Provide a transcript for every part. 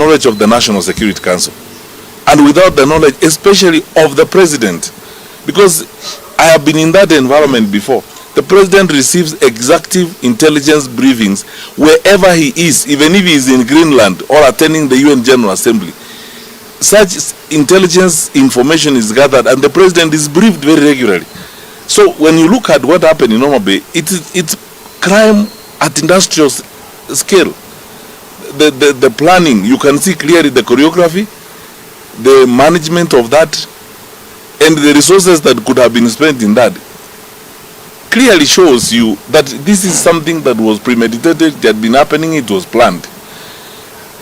knowledge of the National Security Council and without the knowledge especially of the president, because I have been in that environment before. The president receives executive intelligence briefings wherever he is, even if he is in Greenland or attending the UN General Assembly. Such intelligence information is gathered and the president is briefed very regularly. So when you look at what happened in Homa Bay, it's crime at industrial scale. The planning, you can see clearly the choreography, the management of that, and the resources that could have been spent in that clearly shows you that this is something that was premeditated, it had been happening, it was planned.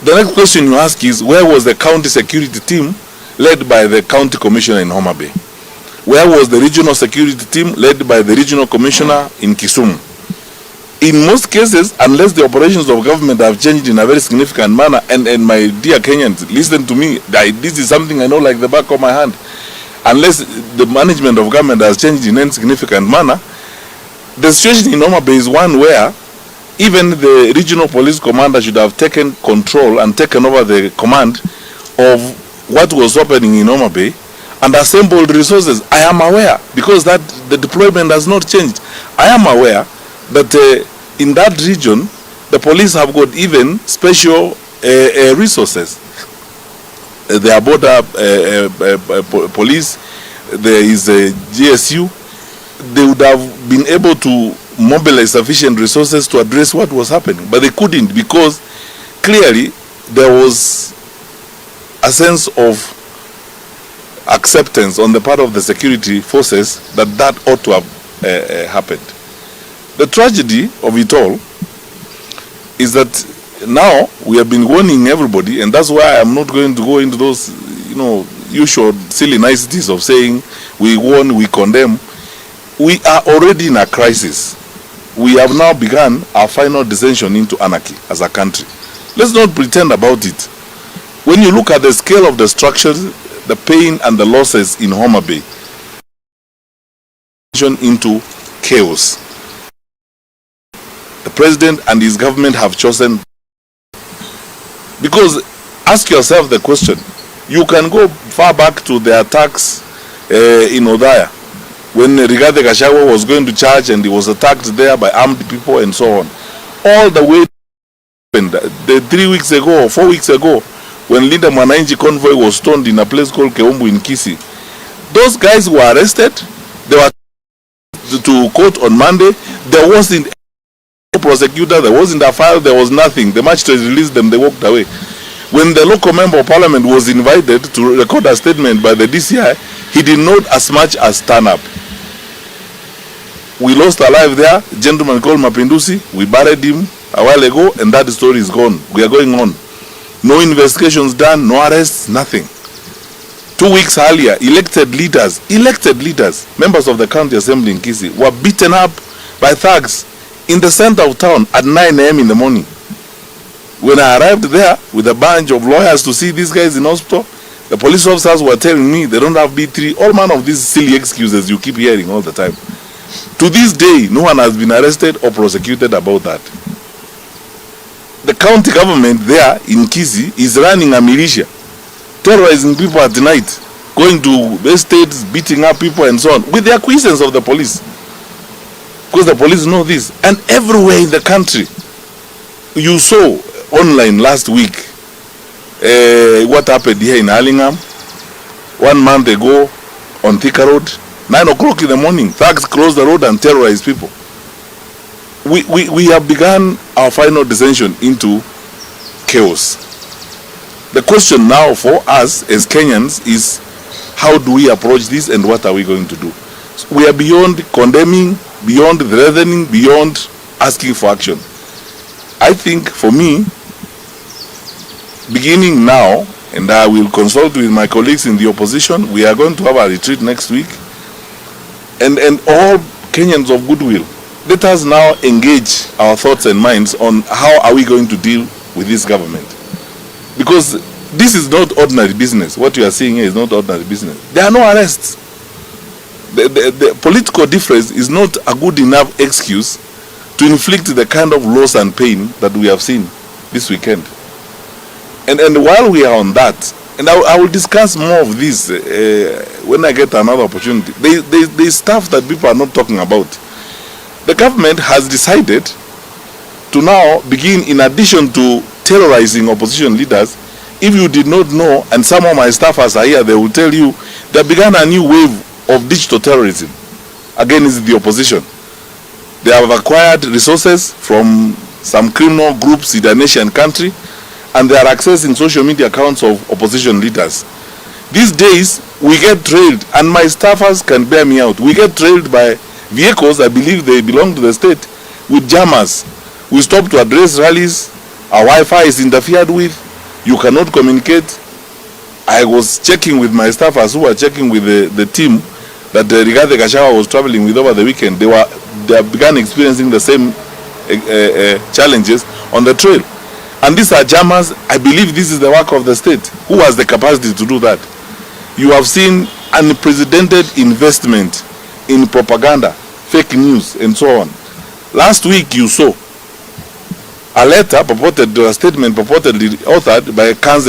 The next question you ask is, where was the county security team led by the county commissioner in Homa Bay? Where was the regional security team led by the regional commissioner in Kisumu? In most cases, unless the operations of government have changed in a very significant manner, and my dear Kenyans, listen to me, this is something I know like the back of my hand. Unless the management of government has changed in any significant manner, the situation in Homa Bay is one where even the regional police commander should have taken control and taken over the command of what was happening in Homa Bay and assembled resources. I am aware, because that the deployment has not changed. I am aware that in that region, the police have got even special resources. There are border police, there is a GSU. They would have been able to mobilize sufficient resources to address what was happening, but they couldn't, because clearly there was a sense of acceptance on the part of the security forces that ought to have happened. The tragedy of it all is that now we have been warning everybody, and that's why I'm not going to go into those, usual silly niceties of saying we warn, we condemn. We are already in a crisis. We have now begun our final descension into anarchy as a country. Let's not pretend about it. When you look at the scale of destruction, the pain and the losses in Homa Bay, into chaos. The president and his government have chosen, because ask yourself the question, you can go far back to the attacks in Odaya, when Rigathi Gachagua was going to church and he was attacked there by armed people and so on. All the way the 3 weeks ago or 4 weeks ago, when Linda Mwananchi convoy was stoned in a place called Keumbu in Kisii. Those guys were arrested, they were to court on Monday. There wasn't a prosecutor, there wasn't a file, there was nothing. The magistrate released them, they walked away. When the local member of parliament was invited to record a statement by the DCI, he did not as much as turn up. We lost a life there, a gentleman called Mapinduzi. We buried him a while ago, and that story is gone. We are going on. No investigations done, no arrests, nothing. 2 weeks earlier, elected leaders, members of the county assembly in Kisii, were beaten up by thugs in the center of town at 9 a.m. in the morning. When I arrived there with a bunch of lawyers to see these guys in hospital, the police officers were telling me they don't have B3, all manner of these silly excuses you keep hearing all the time. To this day, no one has been arrested or prosecuted about that. The county government there in Kisii is running a militia, terrorizing people at night, going to estates, beating up people and so on, with the acquiescence of the police. Because the police know this. And everywhere in the country, you saw online last week what happened here in Hurlingham 1 month ago on Thika Road. 9 o'clock in the morning, thugs closed the road and terrorized people. We have begun our final descension into chaos. The question now for us as Kenyans is, how do we approach this and what are we going to do? So we are beyond condemning, beyond threatening, beyond asking for action. I think for me, beginning now, and I will consult with my colleagues in the opposition, we are going to have a retreat next week, and all Kenyans of goodwill, let us now engage our thoughts and minds on how are we going to deal with this government. Because this is not ordinary business. What you are seeing here is not ordinary business. There are no arrests. The political difference is not a good enough excuse to inflict the kind of loss and pain that we have seen this weekend. And while we are on that, and I will discuss more of this when I get another opportunity. There's stuff that people are not talking about. The government has decided to now begin, in addition to terrorizing opposition leaders. If you did not know, and some of my staffers are here, they will tell you, they began a new wave of digital terrorism against the opposition. They have acquired resources from some criminal groups in the nation country, and they are accessing social media accounts of opposition leaders. These days, we get trailed, and my staffers can bear me out. We get trailed by vehicles, I believe they belong to the state, with jammers. We stop to address rallies, our Wi-Fi is interfered with, you cannot communicate. I was checking with my staffers who were checking with the team that Rigathi Gachagua was traveling with over the weekend. They began experiencing the same challenges on the trail. And these are jammers. I believe this is the work of the state. Who has the capacity to do that? You have seen unprecedented investment in propaganda, fake news, and so on. Last week you saw a letter purported, a statement purportedly authored by a council